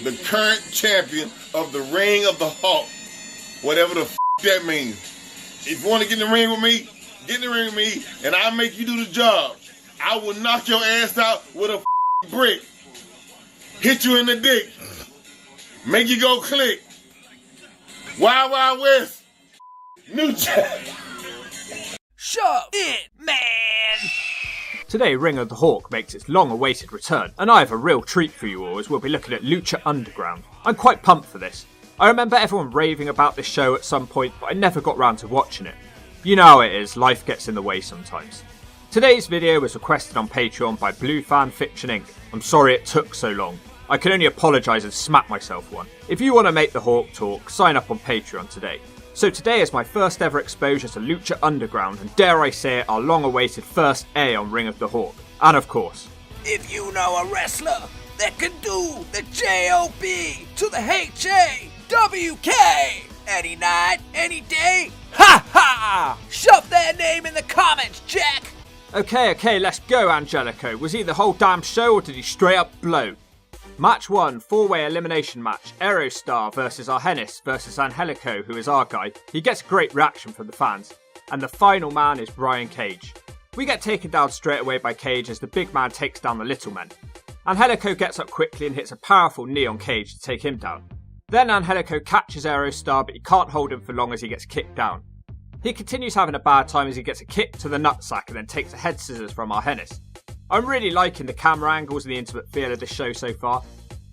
the current champion of the Ring of the Hawk. Whatever the that means. If you want to get in the ring with me, get in the ring with me, and I'll make you do the job. I will knock your ass out with a brick. Hit you in the dick. Make you go click. Wild Wild West. New Jack. Show it, man! Today, Ring of the Hawk makes its long-awaited return, and I have a real treat for you all as we'll be looking at Lucha Underground. I'm quite pumped for this. I remember everyone raving about this show at some point, but I never got round to watching it. You know how it is, life gets in the way sometimes. Today's video was requested on Patreon by Blue Fan Fiction Inc. I'm sorry it took so long. I can only apologise and smack myself one. If you want to make the Hawk talk, sign up on Patreon today. So today is my first ever exposure to Lucha Underground, and dare I say it, our long-awaited first A on Ring of the Hawk. And of course, if you know a wrestler that can do the J-O-B to the H-A-W-K any night, any day, ha ha! Shove their name in the comments, Jack! Okay, let's go, Angelico. Was he the whole damn show or did he straight up blow? Match 1, 4-way elimination match, Aerostar versus Ivelisse versus Angelico, who is our guy. He gets great reaction from the fans. And the final man is Brian Cage. We get taken down straight away by Cage as the big man takes down the little men. Angelico gets up quickly and hits a powerful knee on Cage to take him down. Then Angelico catches Aerostar, but he can't hold him for long as he gets kicked down. He continues having a bad time as he gets a kick to the nutsack and then takes a head scissors from Ivelisse. I'm really liking the camera angles and the intimate feel of this show so far.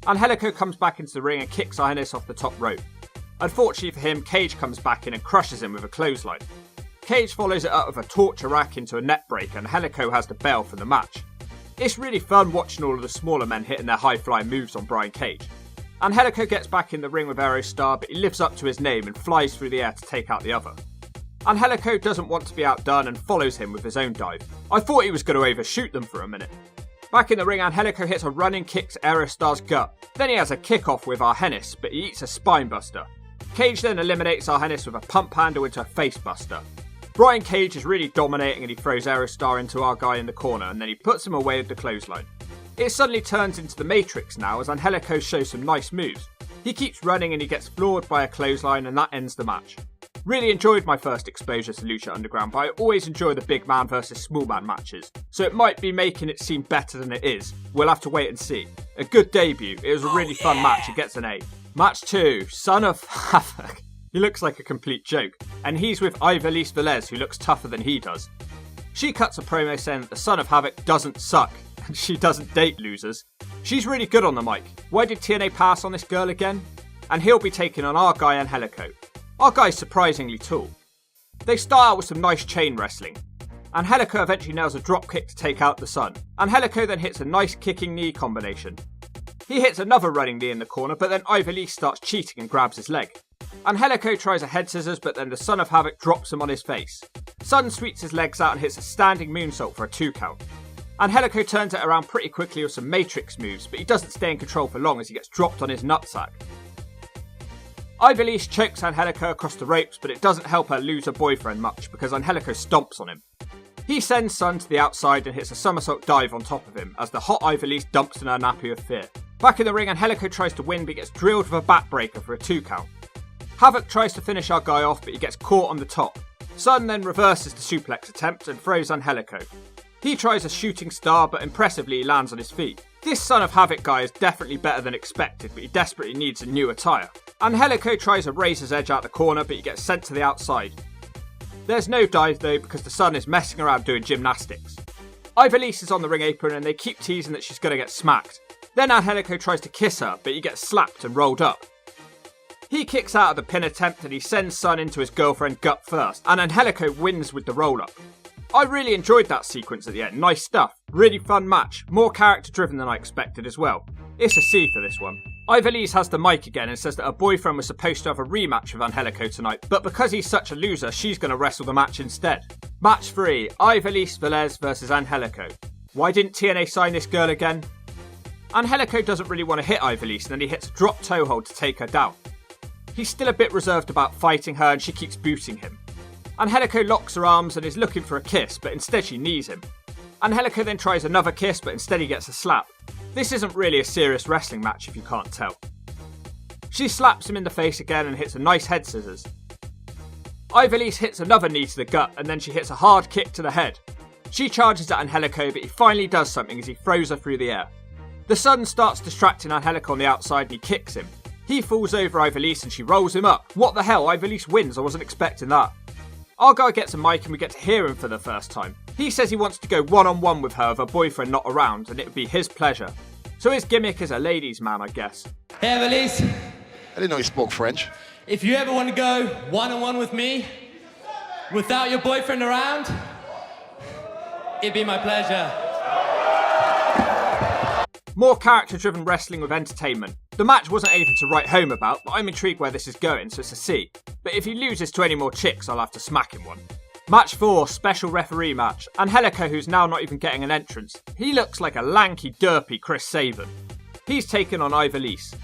Angelico comes back into the ring and kicks Ivelisse off the top rope. Unfortunately for him, Cage comes back in and crushes him with a clothesline. Cage follows it up with a torture rack into a net break and Angelico has to bail for the match. It's really fun watching all of the smaller men hitting their high-flying moves on Brian Cage. Angelico gets back in the ring with Aerostar, but he lives up to his name and flies through the air to take out the other. Angelico doesn't want to be outdone and follows him with his own dive. I thought he was going to overshoot them for a minute. Back in the ring, Angelico hits a running kick to Aerostar's gut. Then he has a kick-off with Ivelisse, but he eats a spinebuster. Cage then eliminates Ivelisse with a pump handle into a facebuster. Brian Cage is really dominating and he throws Aerostar into our guy in the corner and then he puts him away with the clothesline. It suddenly turns into the Matrix now as Angelico shows some nice moves. He keeps running and he gets floored by a clothesline and that ends the match. Really enjoyed my first exposure to Lucha Underground, but I always enjoy the big man versus small man matches, so it might be making it seem better than it is. We'll have to wait and see. A good debut, it was a really fun match, it gets an A. Match 2, Son of Havoc. He looks like a complete joke, and he's with Ivelisse, who looks tougher than he does. She cuts a promo saying that the Son of Havoc doesn't suck, and she doesn't date losers. She's really good on the mic. Why did TNA pass on this girl again? And he'll be taking on our guy Angelico. Our guy's surprisingly tall. They start out with some nice chain wrestling. Angelico eventually nails a dropkick to take out the Sun. Angelico then hits a nice kicking knee combination. He hits another running knee in the corner, but then Ivelisse starts cheating and grabs his leg. Angelico tries a head scissors, but then the Son of Havoc drops him on his face. Sun sweeps his legs out and hits a standing moonsault for a 2 count. Angelico turns it around pretty quickly with some Matrix moves, but he doesn't stay in control for long as he gets dropped on his nutsack. Ivelisse chokes Angelico across the ropes, but it doesn't help her lose her boyfriend much because Angelico stomps on him. He sends Sun to the outside and hits a somersault dive on top of him as the hot Ivelisse dumps in her nappy with fear. Back in the ring, Angelico tries to win but gets drilled with a backbreaker for a 2 count. Havoc tries to finish our guy off, but he gets caught on the top. Sun then reverses the suplex attempt and throws Angelico. He tries a shooting star, but impressively he lands on his feet. This Son of Havoc guy is definitely better than expected, but he desperately needs a new attire. Angelico tries a razor's edge out the corner, but he gets sent to the outside. There's no dive though, because the Sun is messing around doing gymnastics. Ivelisse is on the ring apron and they keep teasing that she's going to get smacked. Then Angelico tries to kiss her, but he gets slapped and rolled up. He kicks out of the pin attempt and he sends Sun into his girlfriend gut first, and Angelico wins with the roll-up. I really enjoyed that sequence at the end, nice stuff. Really fun match, more character driven than I expected as well. It's a C for this one. Ivelisse has the mic again and says that her boyfriend was supposed to have a rematch with Angelico tonight, but because he's such a loser, she's going to wrestle the match instead. Match 3, Ivelisse versus Angelico. Why didn't TNA sign this girl again? Angelico doesn't really want to hit Ivelisse and then he hits a drop toe hold to take her down. He's still a bit reserved about fighting her and she keeps booting him. Angelico locks her arms and is looking for a kiss, but instead she knees him. Angelico then tries another kiss, but instead he gets a slap. This isn't really a serious wrestling match if you can't tell. She slaps him in the face again and hits a nice head scissors. Ivelisse hits another knee to the gut and then she hits a hard kick to the head. She charges at Angelico, but he finally does something as he throws her through the air. The Sun starts distracting Angelico on the outside and he kicks him. He falls over Ivelisse and she rolls him up. What the hell, Ivelisse wins, I wasn't expecting that. Our guy gets a mic and we get to hear him for the first time. He says he wants to go one-on-one with her with her boyfriend not around and it would be his pleasure. So his gimmick is a ladies' man, I guess. Hey Ivelisse, I didn't know you spoke French. if you ever want to go one-on-one with me, without your boyfriend around, it'd be my pleasure. More character-driven wrestling with entertainment. The match wasn't anything to write home about, but I'm intrigued where this is going, so it's a C. But if he loses to any more chicks, I'll have to smack him one. Match 4, special referee match. Angelico, who's now not even getting an entrance. He looks like a lanky, derpy Chris Sabin. He's taken on Ivelisse.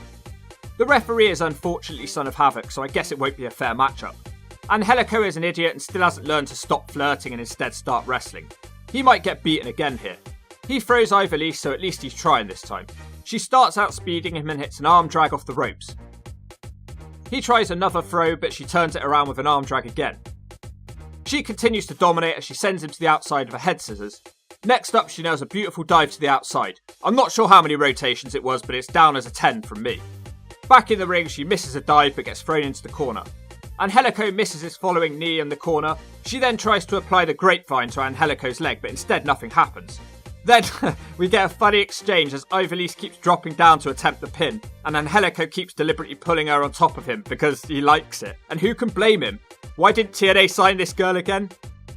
The referee is unfortunately Son of Havoc, so I guess it won't be a fair matchup. Angelico is an idiot and still hasn't learned to stop flirting and instead start wrestling. He might get beaten again here. He throws Ivelisse, so at least he's trying this time. She starts outspeeding him and hits an arm drag off the ropes. He tries another throw, but she turns it around with an arm drag again. She continues to dominate as she sends him to the outside of a head scissors. Next up, she nails a beautiful dive to the outside. I'm not sure how many rotations it was, but it's down as a 10 from me. Back in the ring, she misses a dive but gets thrown into the corner. Angelico misses his following knee in the corner. She then tries to apply the grapevine to Angelico's leg, but instead nothing happens. Then, we get a funny exchange as Ivelisse keeps dropping down to attempt the pin, and Angelico keeps deliberately pulling her on top of him because he likes it. And who can blame him? Why didn't TNA sign this girl again?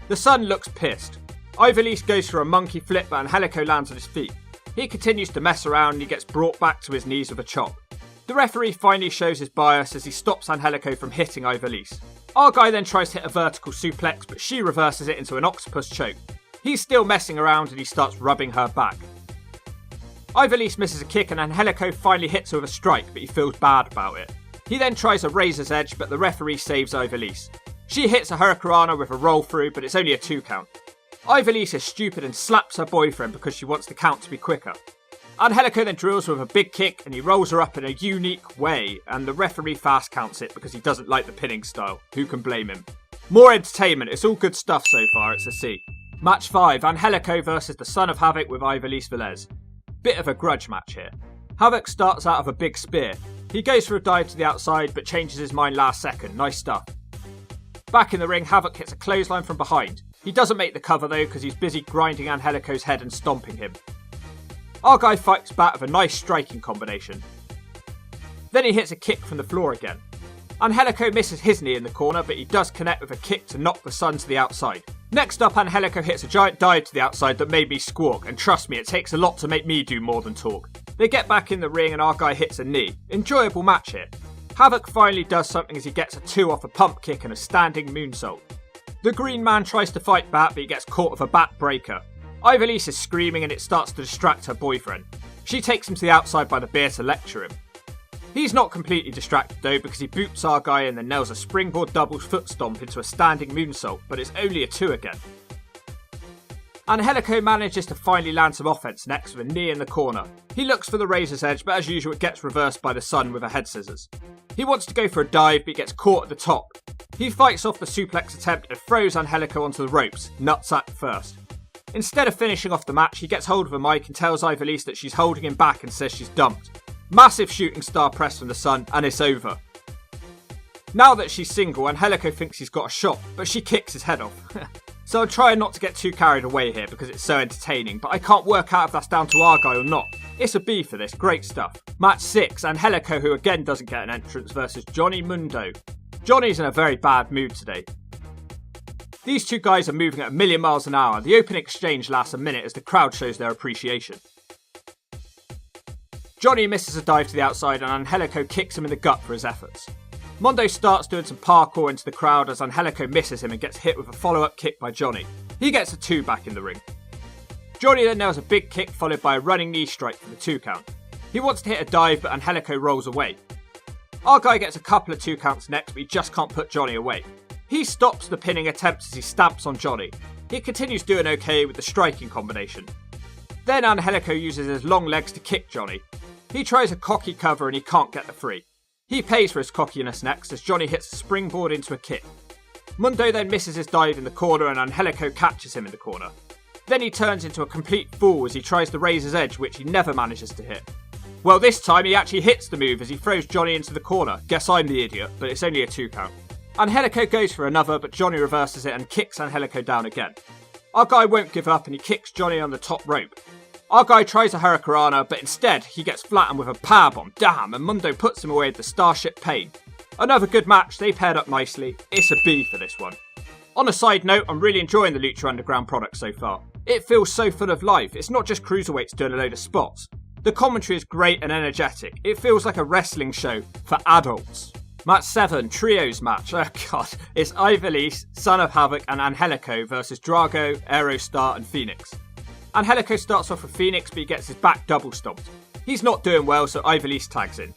The Sun looks pissed. Ivelisse goes for a monkey flip, but Angelico lands on his feet. He continues to mess around and he gets brought back to his knees with a chop. The referee finally shows his bias as he stops Angelico from hitting Ivelisse. Our guy then tries to hit a vertical suplex, but she reverses it into an octopus choke. He's still messing around and he starts rubbing her back. Ivelisse misses a kick and Angelico finally hits her with a strike, but he feels bad about it. He then tries a razor's edge, but the referee saves Ivelisse. She hits a hurricanrana with a roll through, but it's only a 2 count. Ivelisse is stupid and slaps her boyfriend because she wants the count to be quicker. Angelico then drills her with a big kick and he rolls her up in a unique way, and the referee fast counts it because he doesn't like the pinning style. Who can blame him? More entertainment, it's all good stuff so far, it's a C. Match 5, Angelico versus the Son of Havoc with Ivelisse Velez. Bit of a grudge match here. Havoc starts out of a big spear. He goes for a dive to the outside but changes his mind last second, nice stuff. Back in the ring, Havoc hits a clothesline from behind. He doesn't make the cover though because he's busy grinding Angelico's head and stomping him. Our guy fights back with a nice striking combination. Then he hits a kick from the floor again. Angelico misses his knee in the corner, but he does connect with a kick to knock the Sun to the outside. Next up, Angelico hits a giant dive to the outside that made me squawk, and trust me, it takes a lot to make me do more than talk. They get back in the ring and our guy hits a knee. Enjoyable match here. Havoc finally does something as he gets a 2 off a pump kick and a standing moonsault. The Green Man tries to fight back, but he gets caught with a back breaker. Ivelisse is screaming and it starts to distract her boyfriend. She takes him to the outside by the beer to lecture him. He's not completely distracted though because he boots our guy and then nails a springboard doubles foot stomp into a standing moonsault, but it's only a 2 again. Angelico manages to finally land some offense next with a knee in the corner. He looks for the razor's edge, but as usual it gets reversed by the Sun with a head scissors. He wants to go for a dive, but he gets caught at the top. He fights off the suplex attempt and throws Angelico onto the ropes, nutsack first. Instead of finishing off the match, he gets hold of a mic and tells Ivelisse that she's holding him back and says she's dumped. Massive shooting star press from the Sun, and it's over. Now that she's single, Angelico thinks he's got a shot, but she kicks his head off. So I'm trying not to get too carried away here because it's so entertaining, but I can't work out if that's down to our guy or not. It's a B for this, great stuff. Match 6, Angelico, who again doesn't get an entrance, versus Johnny Mundo. Johnny's in a very bad mood today. These two guys are moving at a million miles an hour. The open exchange lasts a minute as the crowd shows their appreciation. Johnny misses a dive to the outside and Angelico kicks him in the gut for his efforts. Mondo starts doing some parkour into the crowd as Angelico misses him and gets hit with a follow-up kick by Johnny. He gets a 2 back in the ring. Johnny then nails a big kick followed by a running knee strike for the 2 count. He wants to hit a dive but Angelico rolls away. Our guy gets a couple of 2 counts next but he just can't put Johnny away. He stops the pinning attempts as he stamps on Johnny. He continues doing okay with the striking combination. Then Angelico uses his long legs to kick Johnny. He tries a cocky cover and he can't get the free. He pays for his cockiness next as Johnny hits a springboard into a kick. Mundo then misses his dive in the corner and Angelico catches him in the corner. Then he turns into a complete fool as he tries the Razor's Edge, which he never manages to hit. Well, this time he actually hits the move as he throws Johnny into the corner. Guess I'm the idiot, but it's only a 2 count. Angelico goes for another, but Johnny reverses it and kicks Angelico down again. Our guy won't give up and he kicks Johnny on the top rope. Our guy tries a Hurricanrana, but instead he gets flattened with a powerbomb, damn, and Mundo puts him away with the Starship Pain. Another good match, they paired up nicely. It's a B for this one. On a side note, I'm really enjoying the Lucha Underground product so far. It feels so full of life, it's not just cruiserweights doing a load of spots. The commentary is great and energetic, it feels like a wrestling show for adults. Match 7, Trios match. Oh god, it's Ivelisse, Son of Havoc and Angelico versus Drago, Aerostar and Phoenix. Angelico starts off with Phoenix but he gets his back double stomped. He's not doing well so Ivelisse tags in.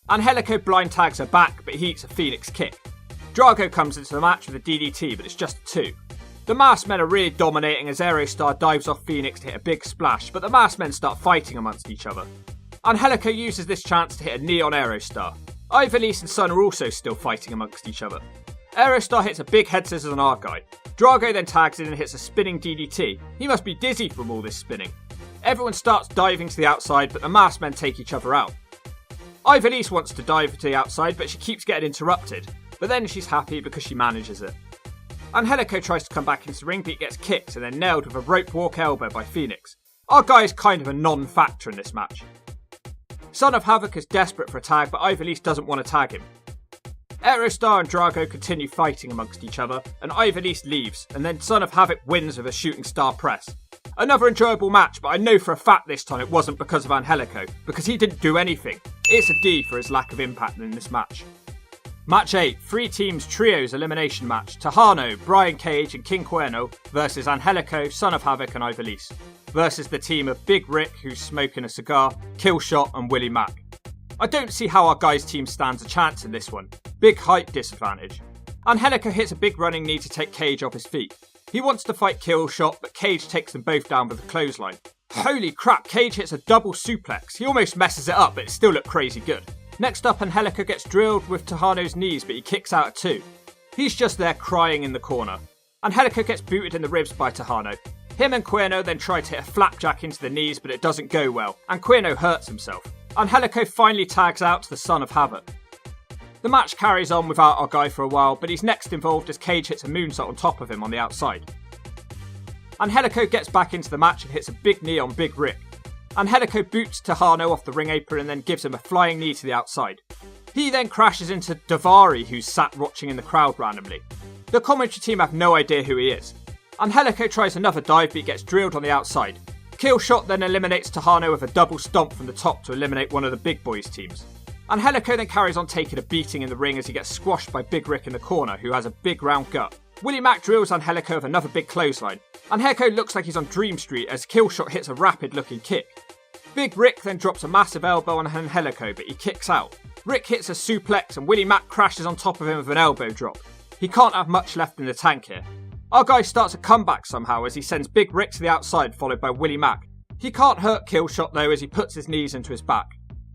Angelico blind tags her back but he eats a Phoenix kick. Drago comes into the match with a DDT but it's just a 2. The Masked Men are really dominating as Aerostar dives off Phoenix to hit a big splash, but the Masked Men start fighting amongst each other. Angelico uses this chance to hit a knee on Aerostar. Ivelisse and Son are also still fighting amongst each other. Aerostar hits a big head scissors on our guy. Drago then tags in and hits a spinning DDT. He must be dizzy from all this spinning. Everyone starts diving to the outside, but the Masked Men take each other out. Ivelisse wants to dive to the outside, but she keeps getting interrupted. But then she's happy because she manages it. Angelico tries to come back into the ring, but he gets kicked and then nailed with a rope walk elbow by Phoenix. Our guy is kind of a non-factor in this match. Son of Havoc is desperate for a tag, but Ivelisse doesn't want to tag him. Aerostar and Drago continue fighting amongst each other, and Ivelisse leaves, and then Son of Havoc wins with a shooting star press. Another enjoyable match, but I know for a fact this time it wasn't because of Angelico, because he didn't do anything. It's a D for his lack of impact in this match. Match 8, 3 teams trios elimination match. Tejano, Brian Cage and King Cuerno versus Angelico, Son of Havoc and Ivelisse. Versus the team of Big Rick, who's smoking a cigar, Killshot and Willie Mack. I don't see how our guy's team stands a chance in this one. Big height disadvantage. Angelico hits a big running knee to take Cage off his feet. He wants to fight Killshot, but Cage takes them both down with a clothesline. Holy crap, Cage hits a double suplex. He almost messes it up, but it still looked crazy good. Next up, Angelico gets drilled with Tejano's knees, but he kicks out at 2. He's just there crying in the corner. Angelico gets booted in the ribs by Tejano. Him and Cuerno then try to hit a flapjack into the knees, but it doesn't go well, and Cuerno hurts himself. Angelico finally tags out to the Son of Havoc. The match carries on without our guy for a while, but he's next involved as Cage hits a moonsault on top of him on the outside. Angelico gets back into the match and hits a big knee on Big Rick. Angelico boots Tejano off the ring apron and then gives him a flying knee to the outside. He then crashes into Davari, who's sat watching in the crowd randomly. The commentary team have no idea who he is. Angelico tries another dive, but he gets drilled on the outside. Killshot then eliminates Tejano with a double stomp from the top to eliminate one of the big boys' teams. Angelico then carries on taking a beating in the ring as he gets squashed by Big Rick in the corner, who has a big round gut. Willie Mack drills Angelico with another big clothesline. Angelico looks like he's on Dream Street as Killshot hits a rapid looking kick. Big Rick then drops a massive elbow on Angelico, but he kicks out. Rick hits a suplex and Willie Mack crashes on top of him with an elbow drop. He can't have much left in the tank here. Our guy starts a comeback somehow as he sends Big Rick to the outside, followed by Willie Mack. He can't hurt Killshot though as he puts his knees into his back.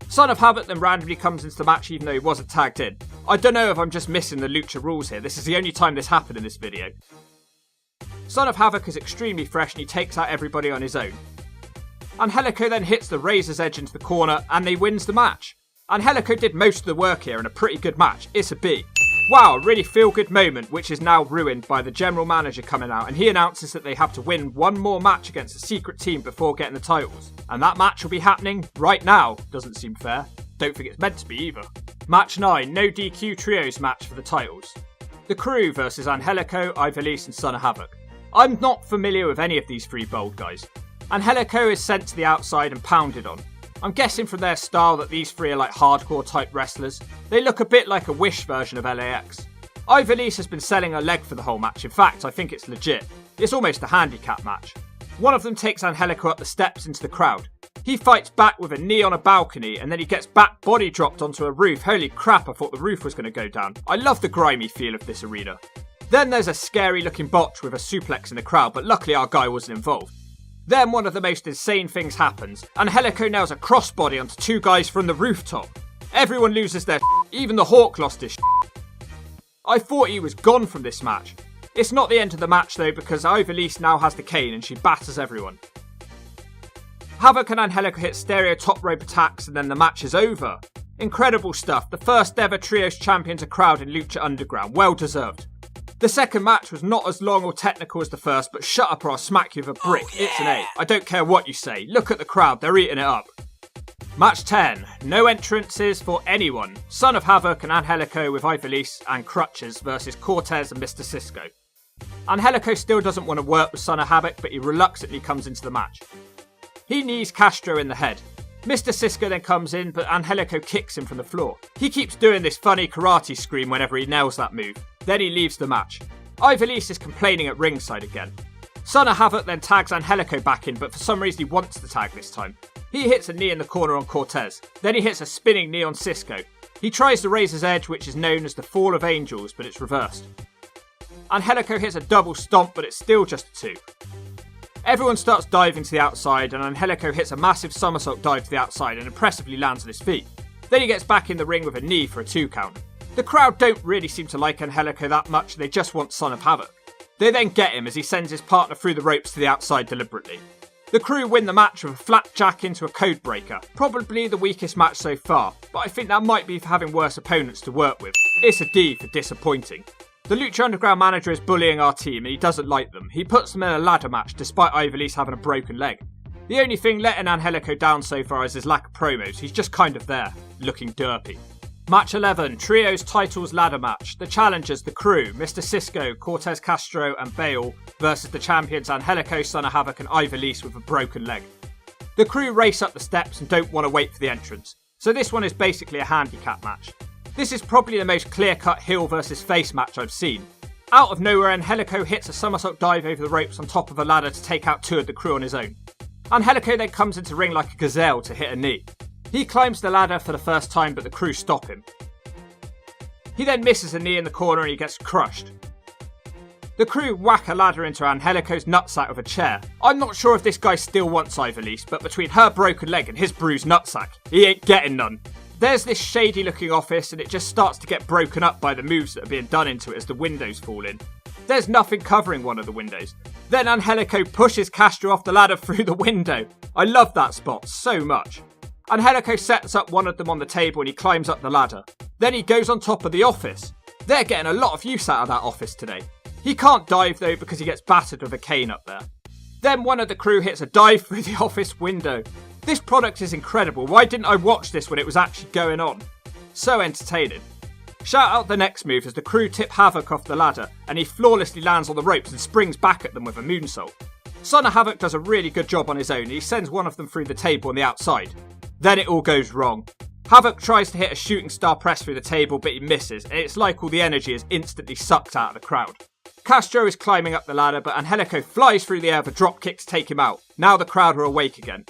Son of Havoc then randomly comes into the match even though he wasn't tagged in. I don't know if I'm just missing the Lucha rules here, this is the only time this happened in this video. Son of Havoc is extremely fresh and he takes out everybody on his own. Angelico then hits the Razor's Edge into the corner and they wins the match. Angelico did most of the work here in a pretty good match, it's a B. Wow, a really feel-good moment which is now ruined by the general manager coming out and he announces that they have to win one more match against a secret team before getting the titles. And that match will be happening right now. Doesn't seem fair. Don't think it's meant to be either. Match 9, no DQ trios match for the titles. The Crew versus Angelico, Ivelisse and Son of Havoc. I'm not familiar with any of these 3 bold guys. Angelico is sent to the outside and pounded on. I'm guessing from their style that these 3 are like hardcore type wrestlers. They look a bit like a Wish version of LAX. Ivelisse has been selling her leg for the whole match, in fact I think it's legit. It's almost a handicap match. One of them takes Angelico up the steps into the crowd. He fights back with a knee on a balcony and then he gets back body dropped onto a roof. Holy crap, I thought the roof was going to go down. I love the grimy feel of this arena. Then there's a scary looking botch with a suplex in the crowd, but luckily our guy wasn't involved. Then one of the most insane things happens. Angelico nails a crossbody onto 2 guys from the rooftop. Everyone loses their even the Hawk lost his I thought he was gone from this match. It's not the end of the match though, because Ivelisse now has the cane and she batters everyone. Havoc and Angelico hit stereo top rope attacks and then the match is over. Incredible stuff. The first ever Trios champions are crowned in Lucha Underground. Well deserved. The second match was not as long or technical as the first, but shut up or I'll smack you with a brick. It's an A. I don't care what you say. Look at the crowd. They're eating it up. Match 10. No entrances for anyone. Son of Havoc and Angelico with Ivelisse and crutches versus Cortez and Mr. Cisco. Angelico still doesn't want to work with Son of Havoc, but he reluctantly comes into the match. He knees Castro in the head. Mr. Cisco then comes in, but Angelico kicks him from the floor. He keeps doing this funny karate scream whenever he nails that move. Then he leaves the match. Ivelisse is complaining at ringside again. Son of Havoc then tags Angelico back in, but for some reason he wants to tag this time. He hits a knee in the corner on Cortez. Then he hits a spinning knee on Cisco. He tries the Razor's Edge, which is known as the Fall of Angels, but it's reversed. Angelico hits a double stomp, but it's still just a 2. Everyone starts diving to the outside, and Angelico hits a massive somersault dive to the outside and impressively lands on his feet. Then he gets back in the ring with a knee for a 2 count. The crowd don't really seem to like Angelico that much, they just want Son of Havoc. They then get him as he sends his partner through the ropes to the outside deliberately. The crew win the match with a flat jack into a code breaker. Probably the weakest match so far, but I think that might be for having worse opponents to work with. It's a D for disappointing. The Lucha Underground manager is bullying our team and he doesn't like them. He puts them in a ladder match despite Ivelisse having a broken leg. The only thing letting Angelico down so far is his lack of promos. He's just kind of there, looking derpy. Match 11, Trios Titles Ladder Match. The challengers, the crew, Mr. Cisco, Cortez Castro and Bale versus the champions Angelico, Son of Havoc and Ivelisse with a broken leg. The crew race up the steps and don't want to wait for the entrance. So this one is basically a handicap match. This is probably the most clear-cut heel versus face match I've seen. Out of nowhere, Angelico hits a somersault dive over the ropes on top of a ladder to take out 2 of the crew on his own. Angelico then comes into ring like a gazelle to hit a knee. He climbs the ladder for the first time, but the crew stop him. He then misses a knee in the corner and he gets crushed. The crew whack a ladder into Angelico's nutsack with a chair. I'm not sure if this guy still wants Ivelisse, but between her broken leg and his bruised nutsack, he ain't getting none. There's this shady looking office and it just starts to get broken up by the moves that are being done into it as the windows fall in. There's nothing covering one of the windows. Then Angelico pushes Castro off the ladder through the window. I love that spot so much. Angelico sets up one of them on the table and he climbs up the ladder. Then he goes on top of the office. They're getting a lot of use out of that office today. He can't dive though because he gets battered with a cane up there. Then one of the crew hits a dive through the office window. This product is incredible. Why didn't I watch this when it was actually going on? So entertaining. Shout out the next move as the crew tip Havoc off the ladder and he flawlessly lands on the ropes and springs back at them with a moonsault. Son of Havoc does a really good job on his own and he sends one of them through the table on the outside. Then it all goes wrong. Havoc tries to hit a shooting star press through the table but he misses and it's like all the energy is instantly sucked out of the crowd. Castro is climbing up the ladder but Angelico flies through the air with a drop kick to take him out. Now the crowd are awake again.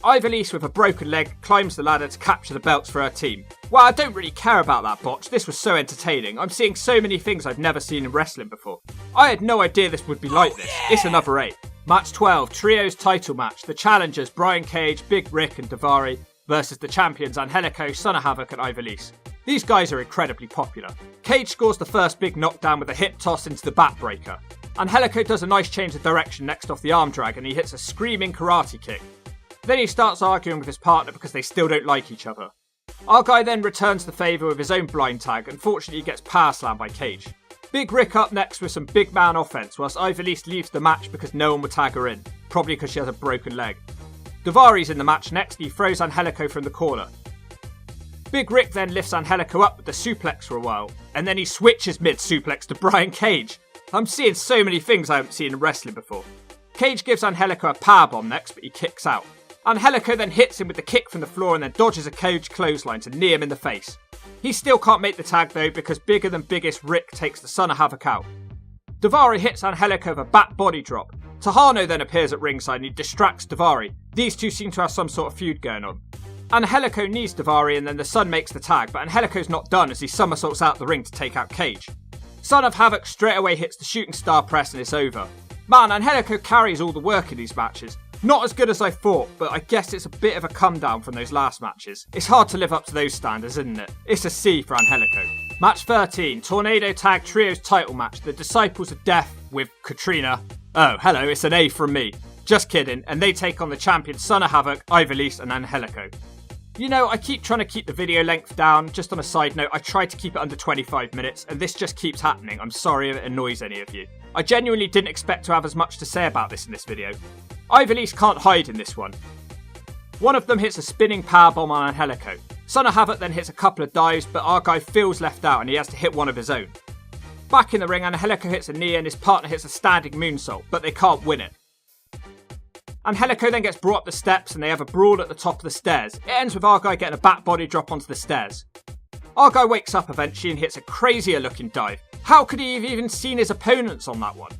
Ivelisse with a broken leg climbs the ladder to capture the belts for her team. Well, I don't really care about that botch, this was so entertaining. I'm seeing so many things I've never seen in wrestling before. I had no idea this would be like this. It's another 8. Match 12, Trios title match. The challengers Brian Cage, Big Rick and Daivari versus the champions Angelico, Son of Havoc and Ivelisse. These guys are incredibly popular. Cage scores the first big knockdown with a hip toss into the backbreaker. Angelico does a nice change of direction next off the arm drag and he hits a screaming karate kick. Then he starts arguing with his partner because they still don't like each other. Our guy then returns the favour with his own blind tag. Unfortunately, he gets power slammed by Cage. Big Rick up next with some big man offense, whilst Ivelisse leaves the match because no one would tag her in, probably because she has a broken leg. Daivari's in the match next, he throws Angelico from the corner. Big Rick then lifts Angelico up with the suplex for a while, and then he switches mid-suplex to Brian Cage. I'm seeing so many things I haven't seen in wrestling before. Cage gives Angelico a powerbomb next, but he kicks out. Angelico then hits him with the kick from the floor and then dodges a Cage clothesline to knee him in the face. He still can't make the tag though because bigger than biggest Rick takes the Son of Havoc out. Daivari hits Angelico with a back body drop. Tahano then appears at ringside and he distracts Daivari. These two seem to have some sort of feud going on. Angelico knees Daivari and then the Son makes the tag, but Angelico's not done as he somersaults out the ring to take out Cage. Son of Havoc straight away hits the shooting star press and it's over. Man, Angelico carries all the work in these matches. Not as good as I thought, but I guess it's a bit of a come down from those last matches. It's hard to live up to those standards, isn't it? It's a C for Angelico. Match 13, Tornado Tag Trios title match, the Disciples of Death with Katrina. Oh, hello, it's an A from me. Just kidding, and they take on the champions Son of Havoc, Ivelisse and Angelico. You know, I keep trying to keep the video length down. Just on a side note, I try to keep it under 25 minutes, and this just keeps happening. I'm sorry if it annoys any of you. I genuinely didn't expect to have as much to say about this in this video. Ivelisse can't hide in this one. One of them hits a spinning powerbomb on Angelico. Son of Havoc then hits a couple of dives, but our guy feels left out and he has to hit one of his own. Back in the ring, Angelico hits a knee and his partner hits a standing moonsault, but they can't win it. Angelico then gets brought up the steps and they have a brawl at the top of the stairs. It ends with our guy getting a back body drop onto the stairs. Our guy wakes up eventually and hits a crazier looking dive. How could he have even seen his opponents on that one?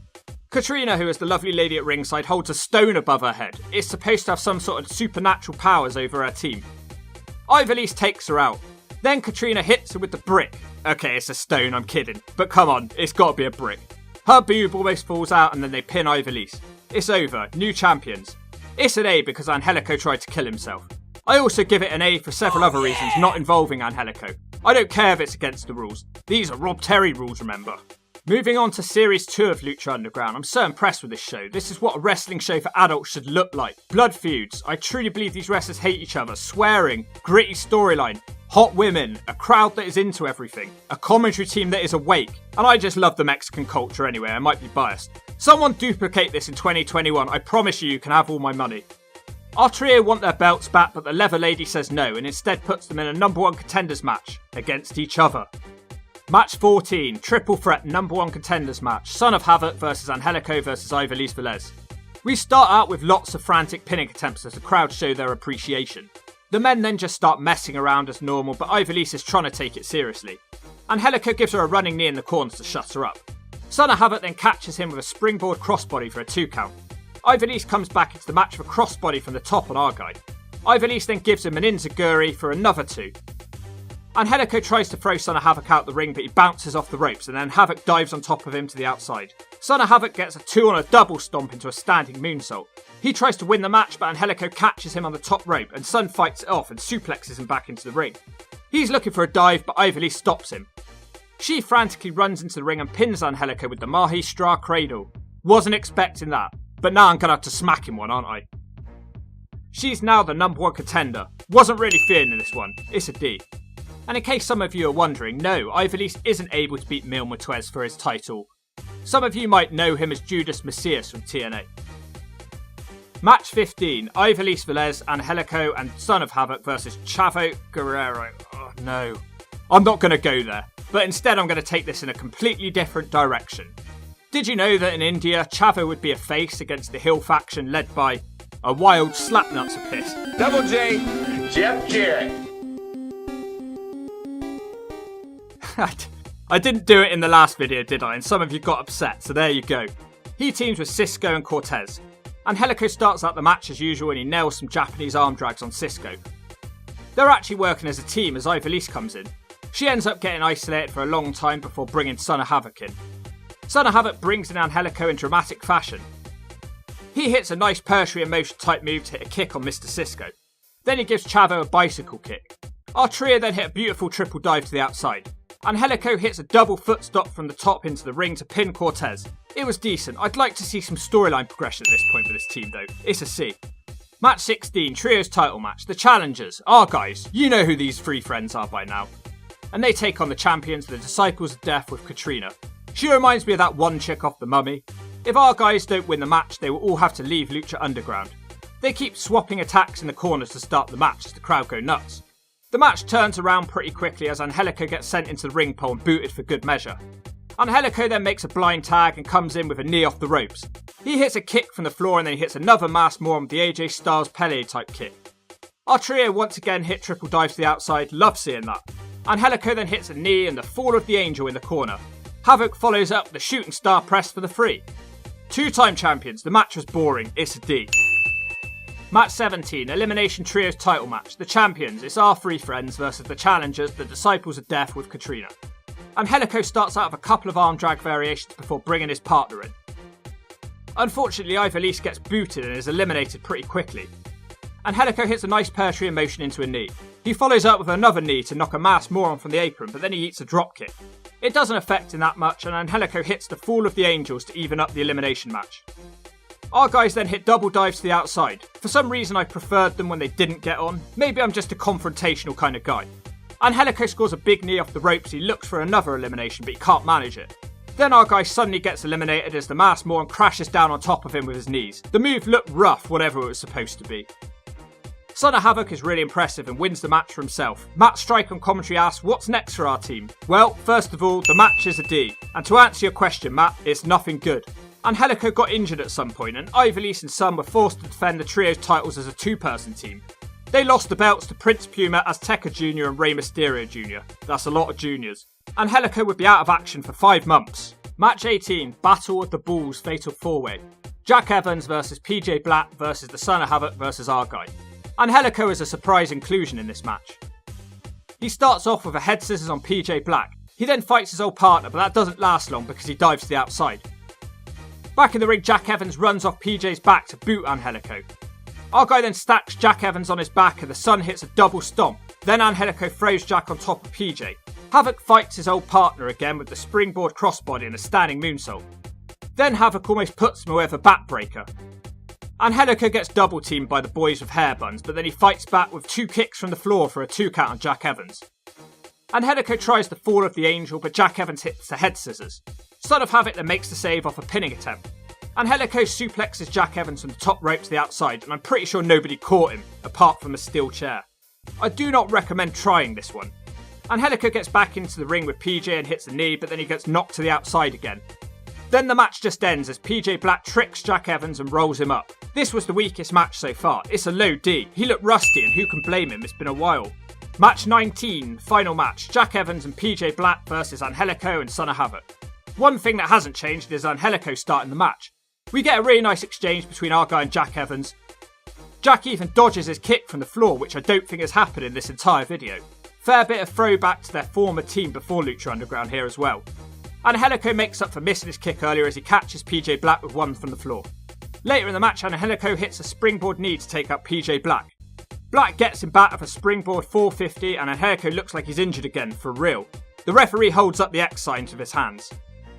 Katrina, who is the lovely lady at ringside, holds a stone above her head. It's supposed to have some sort of supernatural powers over her team. Ivelisse takes her out. Then Katrina hits her with the brick. Okay, it's a stone, I'm kidding. But come on, it's got to be a brick. Her boob almost falls out and then they pin Ivelisse. It's over, new champions. It's an A because Angelico tried to kill himself. I also give it an A for several other reasons not involving Angelico. I don't care if it's against the rules. These are Rob Terry rules, remember. Moving on to Series 2 of Lucha Underground, I'm so impressed with this show. This is what a wrestling show for adults should look like. Blood feuds. I truly believe these wrestlers hate each other. Swearing. Gritty storyline. Hot women. A crowd that is into everything. A commentary team that is awake. And I just love the Mexican culture anyway, I might be biased. Someone duplicate this in 2021, I promise you can have all my money. Our trio want their belts back, but the leather lady says no and instead puts them in a number 1 contenders match against each other. Match 14, triple threat number 1 contenders match, Son of Havoc versus Angelico versus Ivelisse Velez. We start out with lots of frantic pinning attempts as the crowd show their appreciation. The men then just start messing around as normal, but Ivelisse is trying to take it seriously. Angelico gives her a running knee in the corners to shut her up. Son of Havoc then catches him with a springboard crossbody for a 2 count. Ivelisse comes back into the match with a crossbody from the top on our guy. Ivelisse then gives him an enziguri for another 2. Angelico tries to throw Son of Havoc out the ring, but he bounces off the ropes and then Havoc dives on top of him to the outside. Son of Havoc gets a 2 on a double stomp into a standing moonsault. He tries to win the match, but Angelico catches him on the top rope and Son fights it off and suplexes him back into the ring. He's looking for a dive, but Ivelisse stops him. She frantically runs into the ring and pins Angelico with the Mahi Stra Cradle. Wasn't expecting that, but now I'm going to have to smack him one, aren't I? She's now the number 1 contender. Wasn't really fearing this one. It's a D. And in case some of you are wondering, no, Ivelisse isn't able to beat Mil Muertes for his title. Some of you might know him as Judas Messias from TNA. Match 15, Ivelisse Velez, Angelico and Son of Havoc versus Chavo Guerrero. Oh no. I'm not going to go there, but instead I'm going to take this in a completely different direction. Did you know that in India, Chavo would be a face against the Hill faction led by a wild slapnuts of piss? Double J, Jeff Jarrett. I didn't do it in the last video, did I? And some of you got upset, so there you go. He teams with Cisco and Cortez. Angelico starts out the match as usual and he nails some Japanese arm drags on Cisco. They're actually working as a team as Ivelisse comes in. She ends up getting isolated for a long time before bringing Son of Havoc in. Son of Havoc brings in Angelico in dramatic fashion. He hits a nice tertiary in motion type move to hit a kick on Mr. Cisco. Then he gives Chavo a bicycle kick. Our trio then hit a beautiful triple dive to the outside. Angelico hits a double foot stop from the top into the ring to pin Cortez. It was decent. I'd like to see some storyline progression at this point with this team though. It's a C. Match 16, Trios title match. The challengers, our guys. You know who these 3 friends are by now. And they take on the champions, the Disciples of Death with Katrina. She reminds me of that one chick off The Mummy. If our guys don't win the match, they will all have to leave Lucha Underground. They keep swapping attacks in the corners to start the match as the crowd go nuts. The match turns around pretty quickly as Angelico gets sent into the ring pole and booted for good measure. Angelico then makes a blind tag and comes in with a knee off the ropes. He hits a kick from the floor and then he hits another mass more with the AJ Styles Pele type kick. Our trio once again hit triple dives to the outside, love seeing that. Angelico then hits a knee and the fall of the angel in the corner. Havoc follows up the shooting star press for the 3. 2-time champions, the match was boring, it's a D. Match 17, Elimination Trios title match. The champions, it's our 3 friends versus the challengers, the Disciples of Death with Katrina. Angelico starts out with a couple of arm drag variations before bringing his partner in. Unfortunately, Ivelisse gets booted and is eliminated pretty quickly. Angelico hits a nice Perc motion into a knee. He follows up with another knee to knock a mass moron from the apron, but then he eats a dropkick. It doesn't affect him that much, and Angelico hits the Fall of the Angels to even up the elimination match. Our guys then hit double dives to the outside. For some reason I preferred them when they didn't get on. Maybe I'm just a confrontational kind of guy. Angelico scores a big knee off the ropes. He looks for another elimination, but he can't manage it. Then our guy suddenly gets eliminated as the mass moron crashes down on top of him with his knees. The move looked rough, whatever it was supposed to be. Son of Havoc is really impressive and wins the match for himself. Matt Strike on commentary asks, what's next for our team? Well, first of all, the match is a D. And to answer your question, Matt, it's nothing good. Angelico got injured at some point, and Ivelisse and Son were forced to defend the trio's titles as a two-person team. They lost the belts to Prince Puma, Azteca Jr. and Rey Mysterio Jr. That's a lot of juniors. Angelico would be out of action for 5 months. Match 18, Battle of the Bulls Fatal 4-Way. Jack Evans versus PJ Black versus the Son of Havoc versus our guy. Angelico is a surprise inclusion in this match. He starts off with a head scissors on PJ Black. He then fights his old partner, but that doesn't last long because he dives to the outside. Back in the ring, Jack Evans runs off PJ's back to boot Angelico. Our guy then stacks Jack Evans on his back and the Son hits a double stomp. Then Angelico throws Jack on top of PJ. Havoc fights his old partner again with the springboard crossbody and a standing moonsault. Then Havoc almost puts him away with a backbreaker. Angelico gets double teamed by the boys with hair buns, but then he fights back with 2 kicks from the floor for a 2 count on Jack Evans. Angelico tries the Fall of the Angel, but Jack Evans hits the head scissors. Son of Havoc then makes the save off a pinning attempt. Angelico suplexes Jack Evans from the top rope to the outside, and I'm pretty sure nobody caught him, apart from a steel chair. I do not recommend trying this one. Angelico gets back into the ring with PJ and hits the knee, but then he gets knocked to the outside again. Then the match just ends as PJ Black tricks Jack Evans and rolls him up. This was the weakest match so far. It's a low D. He looked rusty and who can blame him? It's been a while. Match 19, final match. Jack Evans and PJ Black versus Angelico and Son of Havoc. One thing that hasn't changed is Angelico starting the match. We get a really nice exchange between our guy and Jack Evans. Jack even dodges his kick from the floor, which I don't think has happened in this entire video. Fair bit of throwback to their former team before Lucha Underground here as well. Angelico makes up for missing his kick earlier as he catches PJ Black with one from the floor. Later in the match, Angelico hits a springboard knee to take up PJ Black. Black gets him back with a springboard 450 and Angelico looks like he's injured again, for real. The referee holds up the X signs with his hands.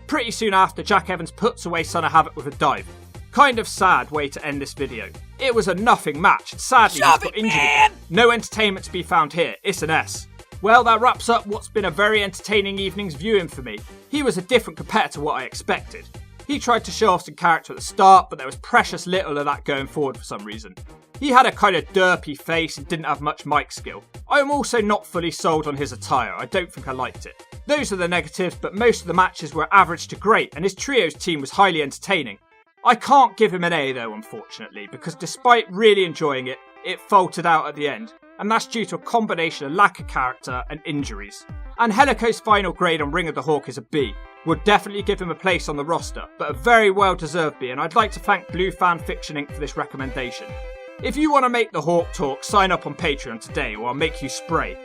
Pretty soon after, Jack Evans puts away Son of Havoc with a dive. Kind of sad way to end this video. It was a nothing match and sadly he's got injured again. No entertainment to be found here, it's an S. Well, that wraps up what's been a very entertaining evening's viewing for me. He was a different competitor to what I expected. He tried to show off some character at the start, but there was precious little of that going forward for some reason. He had a kind of derpy face and didn't have much mic skill. I am also not fully sold on his attire, I don't think I liked it. Those are the negatives, but most of the matches were average to great, and his trio's team was highly entertaining. I can't give him an A though, unfortunately, because despite really enjoying it, it faltered out at the end, and that's due to a combination of lack of character and injuries. Angelico's final grade on Ring of the Hawk is a B. Would definitely give him a place on the roster, but a very well deserved B, and I'd like to thank Blue Fan Fiction Inc. for this recommendation. If you want to make the Hawk talk, sign up on Patreon today or I'll make you spray.